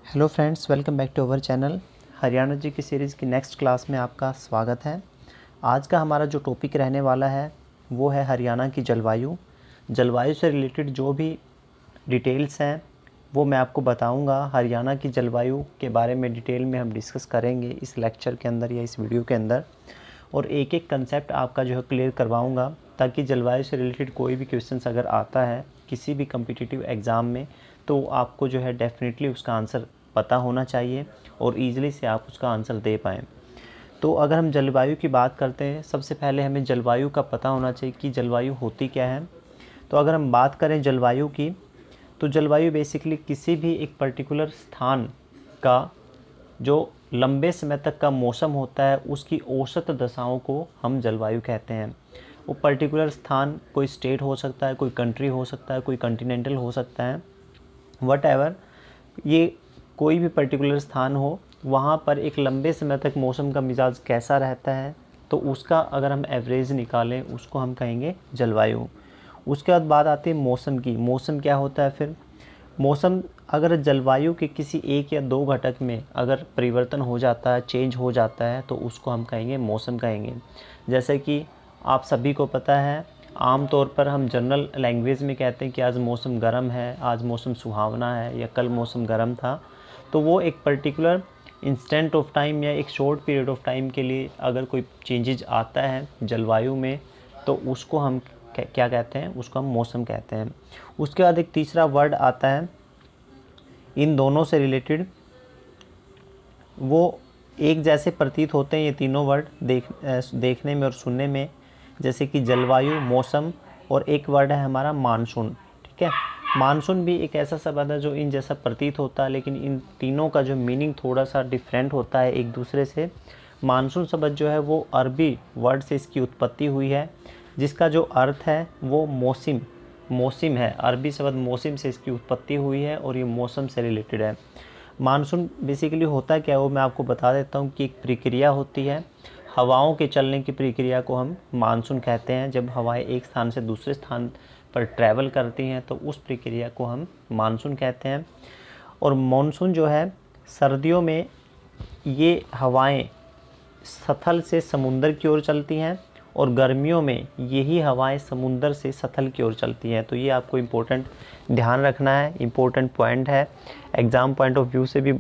Hello friends, welcome back to our channel. Haryana जी की series की नेक्स्ट क्लास में आपका स्वागत है। आज का हमारा जो टॉपिक रहने वाला है वो है हरियाणा की जलवायु। जलवायु से रिलेटेड जो भी डिटेल्स हैं वो मैं आपको बताऊंगा। हरियाणा की जलवायु के बारे में डिटेल में हम डिस्कस करेंगे इस लेक्चर के अंदर या इस वीडियो के अंदर, और एक एक कंसेप्ट आपका जो है क्लियर करवाऊँगा, ताकि जलवायु से रिलेटेड कोई भी क्वेश्चंस अगर आता है किसी भी कम्पिटिटिव एग्ज़ाम में तो आपको जो है डेफिनेटली उसका आंसर पता होना चाहिए और ईज़िली से आप उसका आंसर दे पाएँ। तो अगर हम जलवायु की बात करते हैं, सबसे पहले हमें जलवायु का पता होना चाहिए कि जलवायु होती क्या है। तो अगर हम बात करें जलवायु की, तो जलवायु बेसिकली किसी भी एक पर्टिकुलर स्थान का जो लंबे समय तक का मौसम होता है उसकी औसत दशाओं को हम जलवायु कहते हैं। वो पर्टिकुलर स्थान कोई स्टेट हो सकता है, कोई कंट्री हो सकता है, कोई कॉन्टिनेंटल हो सकता है, वट ये कोई भी पर्टिकुलर स्थान हो, वहाँ पर एक लंबे समय तक मौसम का मिजाज कैसा रहता है, तो उसका अगर हम एवरेज निकालें उसको हम कहेंगे जलवायु। उसके बाद बात आती है मौसम की। मौसम क्या होता है फिर? मौसम अगर जलवायु के किसी एक या दो घटक में अगर परिवर्तन हो जाता है, चेंज हो जाता है, तो उसको हम कहेंगे मौसम कहेंगे। जैसे कि आप सभी को पता है, आम तौर पर हम जनरल लैंग्वेज में कहते हैं कि आज मौसम गर्म है, आज मौसम सुहावना है, या कल मौसम गर्म था। तो वो एक पर्टिकुलर इंस्टेंट ऑफ टाइम या एक शॉर्ट पीरियड ऑफ टाइम के लिए अगर कोई चेंजेज आता है जलवायु में, तो उसको हम क्या कहते हैं? उसको हम मौसम कहते हैं। उसके बाद एक तीसरा वर्ड आता है इन दोनों से रिलेटेड, वो एक जैसे प्रतीत होते हैं ये तीनों वर्ड देखने में और सुनने में, जैसे कि जलवायु, मौसम, और एक वर्ड है हमारा मानसून। ठीक है, मानसून भी एक ऐसा शब्द है जो इन जैसा प्रतीत होता है, लेकिन इन तीनों का जो मीनिंग थोड़ा सा डिफरेंट होता है एक दूसरे से। मानसून शब्द जो है वो अरबी वर्ड से इसकी उत्पत्ति हुई है, जिसका जो अर्थ है वो मौसम है। अरबी शब्द मौसम से इसकी उत्पत्ति हुई है और ये मौसम से रिलेटेड है। मानसून बेसिकली होता क्या है वो मैं आपको बता देता हूँ कि एक प्रक्रिया होती है, हवाओं के चलने की प्रक्रिया को हम मानसून कहते हैं। जब हवाएं एक स्थान से दूसरे स्थान पर ट्रैवल करती हैं तो उस प्रक्रिया को हम मानसून कहते हैं। और मानसून जो है, सर्दियों में ये हवाएं स्थल से समुद्र की ओर चलती हैं और गर्मियों में यही हवाएं समुद्र से स्थल की ओर चलती हैं। तो ये आपको इम्पोर्टेंट ध्यान रखना है, इम्पोर्टेंट पॉइंट है, एग्ज़ाम पॉइंट ऑफ व्यू से भी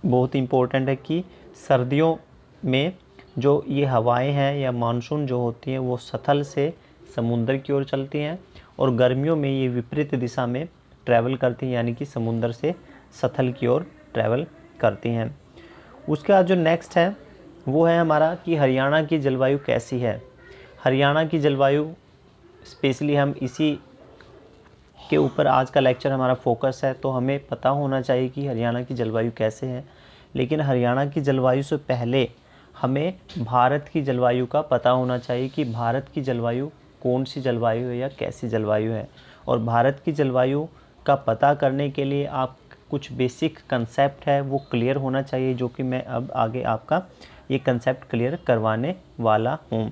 बहुत इम्पोर्टेंट है कि सर्दियों में जो ये हवाएं हैं या मानसून जो होती हैं वो स्थल से समुद्र की ओर चलती हैं, और गर्मियों में ये विपरीत दिशा में ट्रैवल करती हैं, यानी कि समुद्र से स्थल की ओर ट्रैवल करती हैं। उसके बाद जो नेक्स्ट है वो है हमारा कि हरियाणा की जलवायु कैसी है। हरियाणा की जलवायु स्पेशली हम इसी के ऊपर आज का लेक्चर हमारा फोकस है, तो हमें पता होना चाहिए कि हरियाणा की जलवायु कैसे है। लेकिन हरियाणा की जलवायु से पहले हमें भारत की जलवायु का पता होना चाहिए कि भारत की जलवायु कौन सी जलवायु है या कैसी जलवायु है। और भारत की जलवायु का पता करने के लिए आप कुछ बेसिक कंसेप्ट है वो क्लियर होना चाहिए, जो कि मैं अब आगे आपका ये कंसेप्ट क्लियर करवाने वाला हूँ।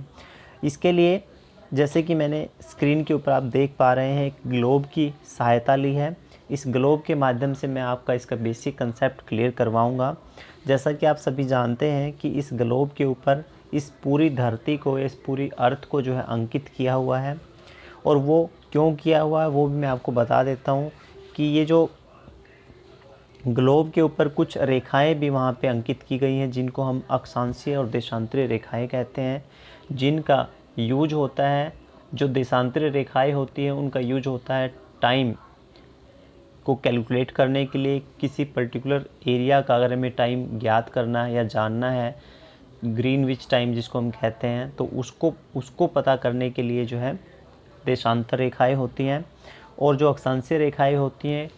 इसके लिए जैसे कि मैंने स्क्रीन के ऊपर आप देख पा रहे हैं, एक ग्लोब की सहायता ली है। इस ग्लोब के माध्यम से मैं आपका इसका बेसिक कंसेप्ट क्लियर करवाऊंगा। जैसा कि आप सभी जानते हैं कि इस ग्लोब के ऊपर इस पूरी धरती को, इस पूरी अर्थ को जो है अंकित किया हुआ है, और वो क्यों किया हुआ है वो भी मैं आपको बता देता हूँ कि ये जो ग्लोब के ऊपर कुछ रेखाएं भी वहाँ पे अंकित की गई हैं, जिनको हम अक्षांशीय और देशांतरीय रेखाएं कहते हैं, जिनका यूज होता है, जो देशांतरीय रेखाएं होती हैं उनका यूज होता है टाइम को कैलकुलेट करने के लिए। किसी पर्टिकुलर एरिया का अगर हमें टाइम ज्ञात करना है या जानना है, ग्रीनविच टाइम जिसको हम कहते हैं, तो उसको पता करने के लिए जो है देशांतर रेखाएं होती हैं। और जो अक्षांशीय रेखाएं होती हैं,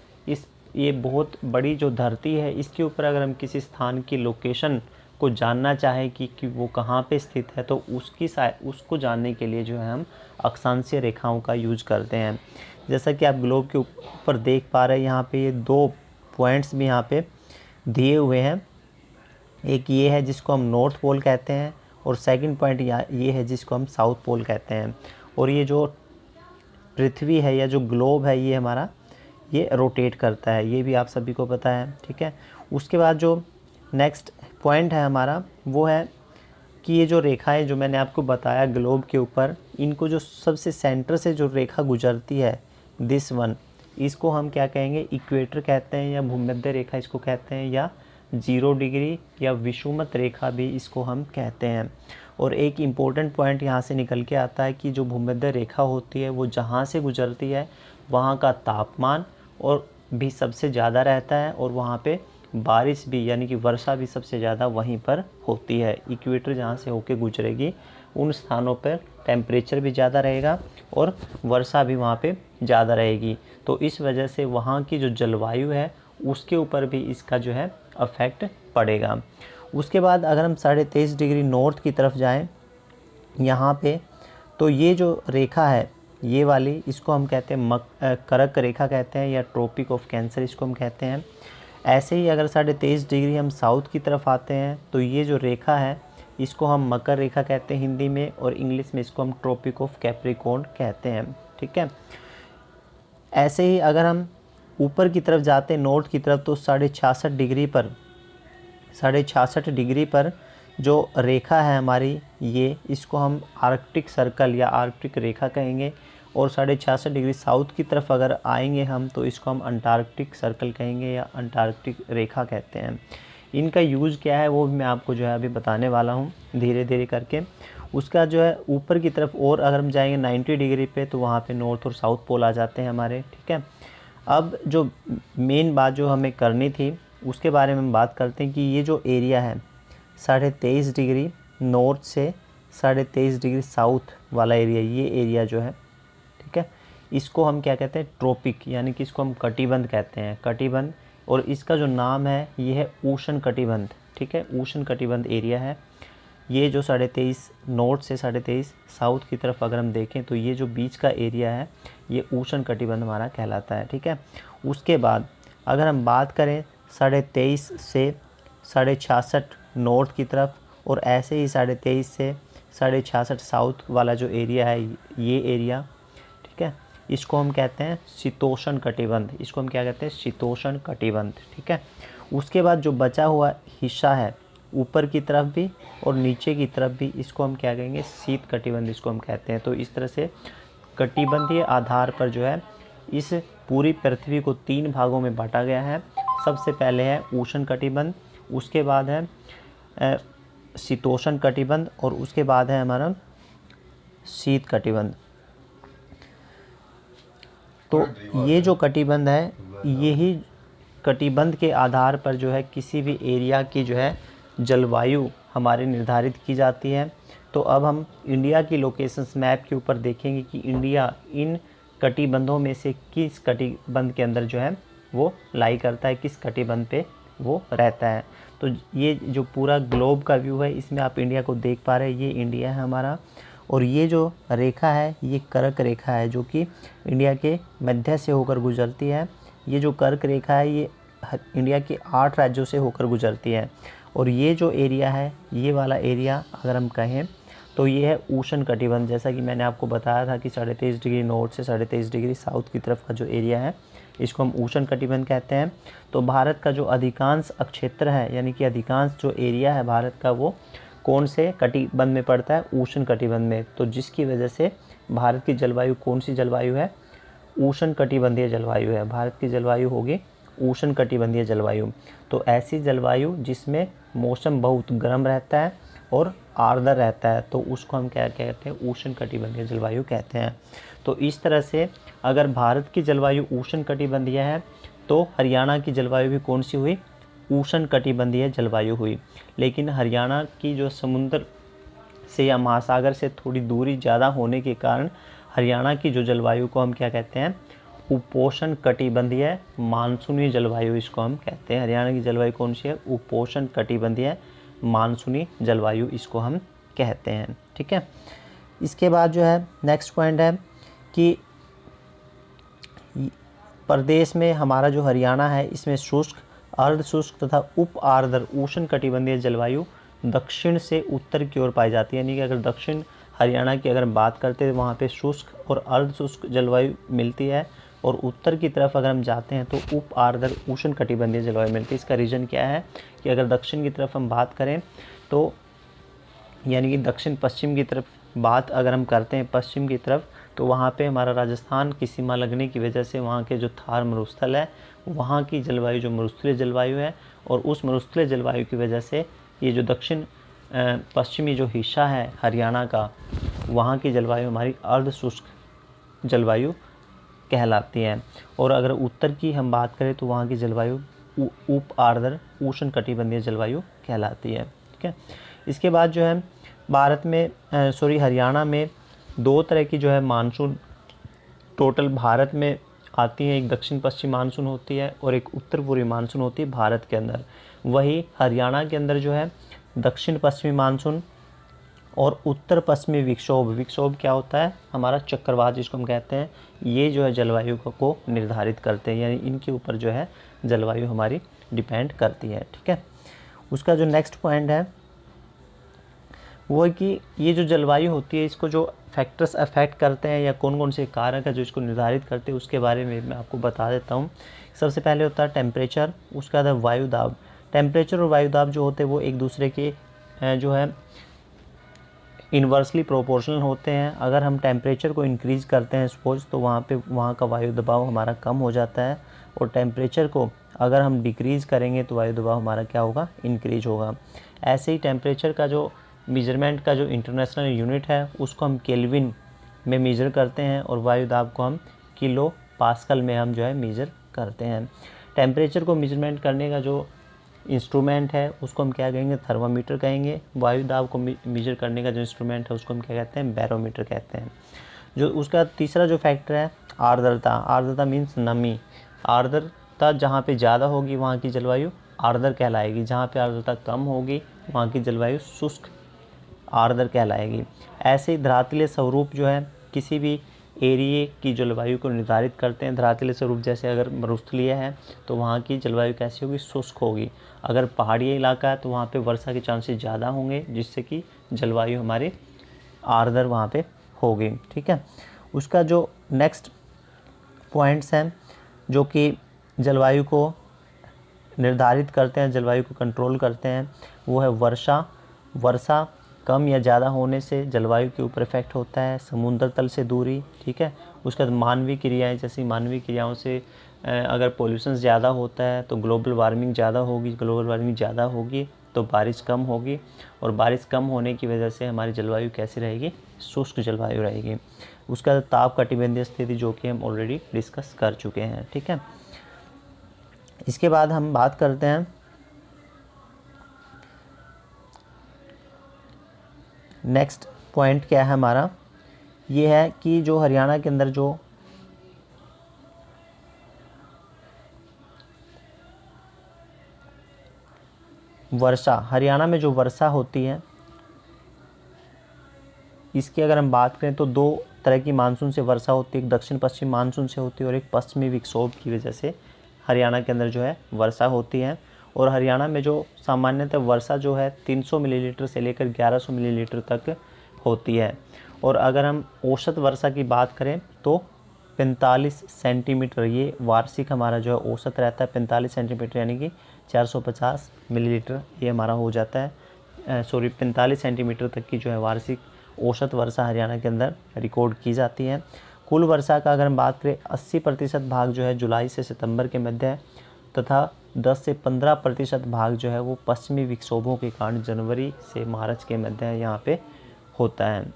ये बहुत बड़ी जो धरती है इसके ऊपर अगर हम किसी स्थान की लोकेशन को जानना चाहें कि वो कहाँ पे स्थित है, तो उसको जानने के लिए जो है हम अक्षांशीय रेखाओं का यूज करते हैं। जैसा कि आप ग्लोब के ऊपर देख पा रहे हैं, यहाँ पे ये दो पॉइंट्स भी यहाँ पे दिए हुए हैं। एक ये है जिसको हम नॉर्थ पोल कहते हैं, और सेकंड पॉइंट ये है जिसको हम साउथ पोल कहते हैं। और ये जो पृथ्वी है या जो ग्लोब है ये हमारा, ये रोटेट करता है, ये भी आप सभी को पता है, ठीक है। उसके बाद जो नेक्स्ट पॉइंट है हमारा वो है कि ये जो रेखाएं जो मैंने आपको बताया ग्लोब के ऊपर, इनको जो सबसे सेंटर से जो रेखा गुजरती है दिस वन, इसको हम क्या कहेंगे, इक्वेटर कहते हैं या भूमध्य रेखा इसको कहते हैं, या 0 डिग्री या विषुमत रेखा भी इसको हम कहते हैं। और एक इम्पोर्टेंट पॉइंट यहाँ से निकल के आता है कि जो भूमध्य रेखा होती है वो जहाँ से गुजरती है वहाँ का तापमान और भी सबसे ज़्यादा रहता है, और वहाँ पे बारिश भी यानी कि वर्षा भी सबसे ज़्यादा वहीं पर होती है। इक्वेटर जहाँ से होके गुजरेगी उन स्थानों पर टेम्परेचर भी ज़्यादा रहेगा और वर्षा भी वहाँ पे ज़्यादा रहेगी। तो इस वजह से वहाँ की जो जलवायु है उसके ऊपर भी इसका जो है अफेक्ट पड़ेगा। उसके बाद अगर हम 23.5 डिग्री नॉर्थ की तरफ जाएं यहाँ पे, तो ये जो रेखा है ये वाली, इसको हम कहते हैं कर्क रेखा कहते हैं, या ट्रॉपिक ऑफ कैंसर इसको हम कहते हैं। ऐसे ही अगर 23.5 डिग्री हम साउथ की तरफ आते हैं तो ये जो रेखा है इसको हम मकर रेखा कहते हैं हिंदी में, और इंग्लिश में इसको हम ट्रॉपिक ऑफ कैप्रिकॉर्न कहते हैं, ठीक है। ऐसे ही अगर हम ऊपर की तरफ जाते हैं नॉर्थ की तरफ, तो 66.5 डिग्री पर जो रेखा है हमारी ये, इसको हम आर्कटिक सर्कल या आर्कटिक रेखा कहेंगे। और 66.5 डिग्री साउथ की तरफ अगर आएंगे हम तो इसको हम अंटार्कटिक सर्कल कहेंगे या अंटार्कटिक रेखा कहते हैं। इनका यूज़ क्या है वो मैं आपको जो है अभी बताने वाला हूँ धीरे धीरे करके। उसका जो है ऊपर की तरफ और अगर हम जाएंगे 90 डिग्री पे तो वहाँ पे नॉर्थ और साउथ पोल आ जाते हैं हमारे, ठीक है। अब जो मेन बात जो हमें करनी थी उसके बारे में हम बात करते हैं कि ये जो एरिया है 23.5 डिग्री नॉर्थ से 23.5 डिग्री साउथ वाला एरिया, ये एरिया जो है, ठीक है, इसको हम क्या कहते हैं, ट्रॉपिक, यानी कि इसको हम कटिबंध कहते हैं, कटिबंध। और इसका जो नाम है ये है उष्ण कटिबंध, ठीक है, उष्ण कटिबंध एरिया है ये। जो 23.5 नॉर्थ से 23.5 साउथ की तरफ अगर हम देखें तो ये जो बीच का एरिया है ये उष्ण कटिबंध हमारा कहलाता है, ठीक है। उसके बाद अगर हम बात करें 23.5 से 66.5 नॉर्थ की तरफ, और ऐसे ही 23.5 से 66.5 साउथ वाला जो एरिया है ये एरिया, ठीक है, इसको हम कहते हैं शीतोष्ण कटिबंध, इसको हम क्या कहते हैं, शीतोष्ण कटिबंध, ठीक है। उसके बाद जो बचा हुआ हिस्सा है ऊपर की तरफ भी और नीचे की तरफ भी, इसको हम क्या कहेंगे, शीत कटिबंध इसको हम कहते हैं। तो इस तरह से कटिबंधीय आधार पर जो है इस पूरी पृथ्वी को 3 भागों में बांटा गया है। सबसे पहले है उष्ण कटिबंध, उसके बाद है शीतोष्ण कटिबंध, और उसके बाद है हमारा शीत कटिबंध। तो ये जो कटिबंध है यही कटिबंध के आधार पर जो है किसी भी एरिया की जो है जलवायु हमारी निर्धारित की जाती है। तो अब हम इंडिया की लोकेशंस मैप के ऊपर देखेंगे कि इंडिया इन कटिबंधों में से किस कटिबंध के अंदर जो है वो लाई करता है, किस कटिबंध पे वो रहता है। तो ये जो पूरा ग्लोब का व्यू है इसमें आप इंडिया को देख पा रहे हैं, ये इंडिया है हमारा। और ये जो रेखा है ये कर्क रेखा है जो कि इंडिया के मध्य से होकर गुजरती है। ये जो कर्क रेखा है ये इंडिया के 8 राज्यों से होकर गुजरती है। और ये जो एरिया है ये वाला एरिया अगर हम कहें तो ये है उष्ण कटिबंध, जैसा कि मैंने आपको बताया था कि 23.5 डिग्री नॉर्थ से 23.5 डिग्री साउथ की तरफ का जो एरिया है इसको हम उष्ण कटिबंध कहते हैं। तो भारत का जो अधिकांश क्षेत्र है यानी कि अधिकांश जो एरिया है भारत का वो कौन से कटिबंध में पड़ता है, उष्ण कटिबंध में। तो जिसकी वजह से भारत की जलवायु कौन सी जलवायु है, उष्ण कटिबंधीय जलवायु है। भारत की जलवायु होगी उष्ण कटिबंधीय जलवायु। तो ऐसी जलवायु जिसमें मौसम बहुत गर्म रहता है और आर्द्र रहता है तो उसको हम क्या कहते हैं, उष्ण कटिबंधीय जलवायु कहते हैं। तो इस तरह से अगर भारत की जलवायु उष्ण कटिबंधीय है तो हरियाणा की जलवायु भी कौन सी हुई, उष्ण कटिबंधीय जलवायु हुई। लेकिन हरियाणा की जो समुद्र से या महासागर से थोड़ी दूरी ज़्यादा होने के कारण हरियाणा की जो जलवायु को हम क्या कहते हैं, उपोष्ण कटिबंधीय मानसूनी जलवायु इसको हम कहते हैं। हरियाणा की जलवायु कौन सी है, उपोष्ण कटिबंधीय मानसूनी जलवायु इसको हम कहते हैं, ठीक है। इसके बाद जो है नेक्स्ट पॉइंट है कि प्रदेश में हमारा जो हरियाणा है इसमें शुष्क, अर्ध शुष्क तथा उप आर्द्र उष्ण कटिबंधीय जलवायु दक्षिण से उत्तर की ओर पाई जाती है। यानी कि अगर दक्षिण हरियाणा की अगर बात करते हैं वहाँ पे शुष्क और अर्ध शुष्क जलवायु मिलती है, और उत्तर की तरफ अगर हम जाते हैं तो उप आर्द्र उष्ण कटिबंधीय जलवायु मिलती है। इसका रीज़न क्या है कि अगर दक्षिण की तरफ हम बात करें तो यानी कि दक्षिण पश्चिम की तरफ बात अगर हम करते हैं पश्चिम की तरफ, तो वहाँ पे हमारा राजस्थान की सीमा लगने की वजह से वहाँ के जो थार मरुस्थल है वहाँ की जलवायु जो मरुस्थलीय जलवायु है, और उस मरुस्थलीय जलवायु की वजह से ये जो दक्षिण पश्चिमी जो हिस्सा है हरियाणा का, वहाँ की जलवायु हमारी अर्ध शुष्क जलवायु कहलाती है। और अगर उत्तर की हम बात करें तो वहाँ की जलवायु उप आर्द्र उष्ण कटिबंधीय जलवायु कहलाती है। ठीक है। इसके बाद जो है भारत में हरियाणा में दो तरह की जो है मानसून टोटल भारत में आती है। एक दक्षिण पश्चिम मानसून होती है और एक उत्तर पूर्वी मानसून होती है भारत के अंदर। वही हरियाणा के अंदर जो है दक्षिण पश्चिमी मानसून और उत्तर पश्चिमी विक्षोभ क्या होता है, हमारा चक्रवात जिसको हम कहते हैं, ये जो है जलवायु को निर्धारित करते हैं, यानी इनके ऊपर जो है जलवायु हमारी डिपेंड करती है। ठीक है। उसका जो नेक्स्ट पॉइंट है वो है कि ये जो जलवायु होती है इसको जो फैक्टर्स अफेक्ट करते हैं या कौन कौन से कारक है जो इसको निर्धारित करते हैं उसके बारे में मैं आपको बता देता हूँ। सबसे पहले होता है टेम्परेचर, उसके बाद है वायुदाब। टेम्परेचर और वायुदाब जो होते हैं वो एक दूसरे के जो है इन्वर्सली प्रोपोर्शनल होते हैं। अगर हम टेम्परेचर को इंक्रीज़ करते हैं सपोज, तो वहाँ का वायु दबाव हमारा कम हो जाता है, और टेम्परेचर को अगर हम डिक्रीज़ करेंगे तो वायु दबाव हमारा क्या होगा, इंक्रीज होगा। ऐसे ही टेम्परेचर का जो मेजरमेंट का जो इंटरनेशनल यूनिट है उसको हम केल्विन में मेज़र करते हैं, और वायु दाब को हम किलो पास्कल में हम जो है मेज़र करते हैं। टेम्परेचर को मेजरमेंट करने का जो इंस्ट्रूमेंट है उसको हम क्या कहेंगे, थर्मामीटर कहेंगे। वायु दाब को मेजर करने का जो इंस्ट्रूमेंट है उसको हम क्या कहते हैं, बैरोमीटर कहते हैं। जो उसका तीसरा जो फैक्टर है आर्द्रता। आर्द्रता मीन्स नमी। आर्द्रता जहाँ पे ज़्यादा होगी वहाँ की जलवायु आर्द्र कहलाएगी, जहाँ पे आर्द्रता कम होगी वहाँ की जलवायु शुष्क आर्द्र कहलाएगी। ऐसे ही धरातलीय स्वरूप जो है किसी भी एरिए की जलवायु को निर्धारित करते हैं। धरातलीय स्वरूप जैसे अगर मरुस्थलीय है तो वहाँ की जलवायु कैसी होगी, शुष्क होगी। अगर पहाड़ी इलाका है तो वहाँ पे वर्षा के चांसेस ज़्यादा होंगे, जिससे कि जलवायु हमारी आर्द्र वहाँ पे होगी। ठीक है। उसका जो नेक्स्ट पॉइंट्स हैं जो कि जलवायु को निर्धारित करते हैं, जलवायु को कंट्रोल करते हैं, वो है वर्षा। वर्षा कम या ज़्यादा होने से जलवायु के ऊपर इफेक्ट होता है। समुद्र तल से दूरी। ठीक है। उसके बाद मानवीय क्रियाएं, जैसी मानवीय क्रियाओं से अगर पोल्यूशन ज़्यादा होता है तो ग्लोबल वार्मिंग ज़्यादा होगी। ग्लोबल वार्मिंग ज़्यादा होगी तो बारिश कम होगी, और बारिश कम होने की वजह से हमारी जलवायु कैसी रहेगी, शुष्क जलवायु रहेगी। उसका ताप कटिबंधीय स्थिति जो कि हम ऑलरेडी डिस्कस कर चुके हैं। ठीक है। इसके बाद हम बात करते हैं नेक्स्ट पॉइंट क्या है हमारा, ये है कि जो हरियाणा के अंदर जो वर्षा, हरियाणा में जो वर्षा होती है इसकी अगर हम बात करें तो दो तरह की मानसून से वर्षा होती है। एक दक्षिण पश्चिम मानसून से होती है और एक पश्चिमी विक्षोभ की वजह से हरियाणा के अंदर जो है वर्षा होती है। और हरियाणा में जो सामान्यतः वर्षा जो है 300 मिलीलीटर से लेकर 1100 मिलीलीटर तक होती है। और अगर हम औसत वर्षा की बात करें तो 45 सेंटीमीटर, ये वार्षिक हमारा जो है औसत रहता है 45 सेंटीमीटर, यानी कि 450 मिलीलीटर ये हमारा हो जाता है। 45 सेंटीमीटर तक की जो है वार्षिक औसत वर्षा हरियाणा के अंदर रिकॉर्ड की जाती है। कुल वर्षा का अगर हम बात करें 80% भाग जो है जुलाई से सितंबर के मध्य है, तथा 10 से 15% भाग जो है वो पश्चिमी विक्षोभों के कारण जनवरी से मार्च के मध्य यहाँ पे होता है।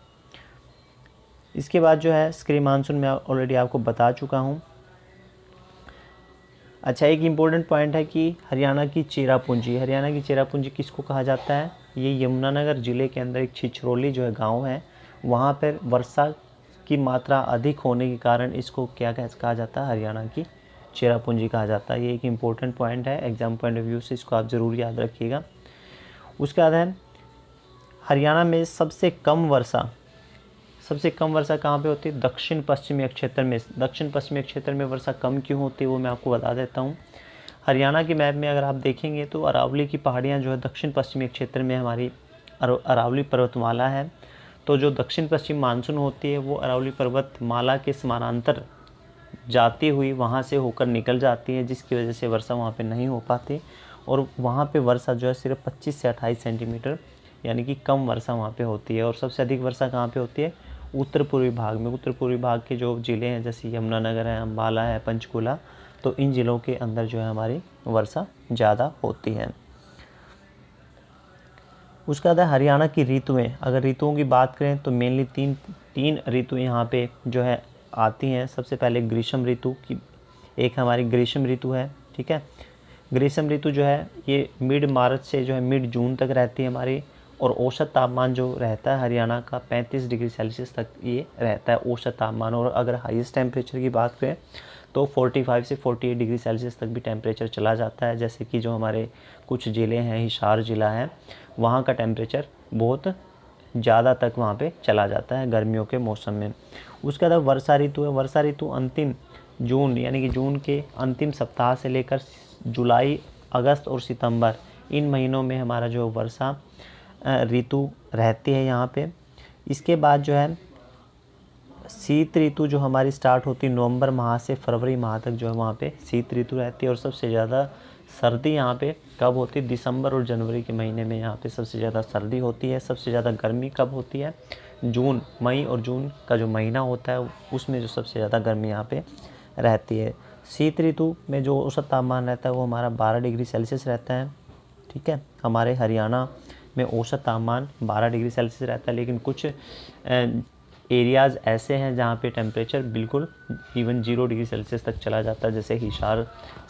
इसके बाद जो है स्क्री मानसून में ऑलरेडी आपको बता चुका हूँ। अच्छा, एक इम्पोर्टेंट पॉइंट है कि हरियाणा की चेरापूंजी। हरियाणा की चेरापूंजी किसको कहा जाता है, ये यमुनानगर ज़िले के अंदर एक छिछरौली जो है गांव है, वहाँ पर वर्षा की मात्रा अधिक होने के कारण इसको क्या कहा जाता है, हरियाणा की चेरापूंजी कहा जाता है। ये एक इम्पोर्टेंट पॉइंट है, एग्जाम पॉइंट ऑफ व्यू से इसको आप ज़रूर याद रखिएगा। उसके बाद है हरियाणा में सबसे कम वर्षा कहाँ पे होती है, दक्षिण पश्चिमी क्षेत्र में। दक्षिण पश्चिमी क्षेत्र में वर्षा कम क्यों होती है वो मैं आपको बता देता हूँ। हरियाणा की मैप में अगर आप देखेंगे तो अरावली की पहाड़ियाँ जो है दक्षिण पश्चिमी क्षेत्र में हमारी अरावली पर्वतमाला है। तो जो दक्षिण पश्चिम मानसून होती है वो अरावली पर्वतमाला के समानांतर जाती हुई वहाँ से होकर निकल जाती है, जिसकी वजह से वर्षा वहाँ पे नहीं हो पाती और वहाँ पे वर्षा जो है सिर्फ 25 से 28 सेंटीमीटर यानी कि कम वर्षा वहाँ पे होती है। और सबसे अधिक वर्षा कहाँ पे होती है? उत्तर पूर्वी भाग में। उत्तर पूर्वी भाग के जो ज़िले हैं जैसे यमुनानगर है, अम्बाला है, पंचकुला, तो इन ज़िलों के अंदर जो है हमारी वर्षा ज़्यादा होती है। उसके बाद हरियाणा की ऋतुएं, अगर ऋतुओं की बात करें तो मेनली तीन ऋतु यहाँ पे जो है आती हैं। सबसे पहले ग्रीष्म ऋतु की, एक हमारी ग्रीष्म ऋतु है, ठीक है। ग्रीष्म ऋतु जो है ये मिड मार्च से जो है मिड जून तक रहती है हमारी, और औसत तापमान जो रहता है हरियाणा का 35 डिग्री सेल्सियस तक ये रहता है औसत तापमान। और अगर हाईएस्ट टेम्परेचर की बात करें तो 45 से 48 डिग्री सेल्सियस तक भी टेम्परेचर चला जाता है। जैसे कि जो हमारे कुछ ज़िले हैं, हिसार ज़िला है, वहाँ का टेम्परेचर बहुत ज़्यादा तक वहाँ पे चला जाता है गर्मियों के मौसम में। उसके बाद वर्षा ऋतु है। वर्षा ऋतु अंतिम जून यानी कि जून के अंतिम सप्ताह से लेकर जुलाई, अगस्त और सितंबर, इन महीनों में हमारा जो वर्षा ऋतु रहती है यहाँ पे। इसके बाद जो है शीत ऋतु जो हमारी स्टार्ट होती है नवंबर माह से फरवरी माह तक, जो है वहाँ पे शीत ऋतु रहती है। और सबसे ज़्यादा सर्दी यहाँ पे कब होती है? दिसंबर और जनवरी के महीने में यहाँ पे सबसे ज़्यादा सर्दी होती है। सबसे ज़्यादा गर्मी कब होती है? जून, मई और जून का जो महीना होता है उसमें जो सबसे ज़्यादा गर्मी यहाँ पे रहती है। शीत ऋतु में जो औसत तापमान रहता है वो हमारा 12 डिग्री सेल्सियस रहता है, ठीक है। हमारे हरियाणा में औसत तापमान 12 डिग्री सेल्सियस रहता है, लेकिन कुछ एरियाज़ ऐसे हैं जहाँ पे टेम्परेचर बिल्कुल इवन 0 डिग्री सेल्सियस तक चला जाता है। जैसे हिसार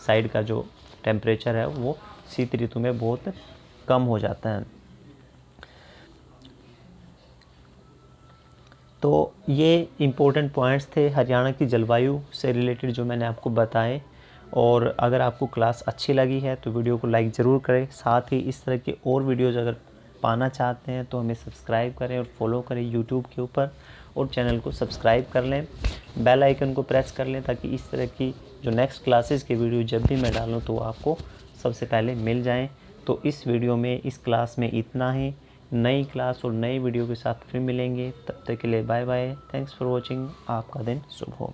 साइड का जो टेम्परेचर है वो शीत ऋतु में बहुत कम हो जाता है। तो ये इम्पोर्टेंट पॉइंट्स थे हरियाणा की जलवायु से रिलेटेड जो मैंने आपको बताए। और अगर आपको क्लास अच्छी लगी है तो वीडियो को लाइक ज़रूर करें। साथ ही इस तरह के और वीडियोज़ अगर पाना चाहते हैं तो हमें सब्सक्राइब करें और फॉलो करें यूट्यूब के ऊपर, और चैनल को सब्सक्राइब कर लें, बेल आइकन को प्रेस कर लें, ताकि इस तरह की जो नेक्स्ट क्लासेस के वीडियो जब भी मैं डालूँ तो आपको सबसे पहले मिल जाएं। तो इस वीडियो में, इस क्लास में इतना ही। नई क्लास और नई वीडियो के साथ फिर मिलेंगे, तब तक के लिए bye bye. Thanks for watching. आपका दिन शुभ हो।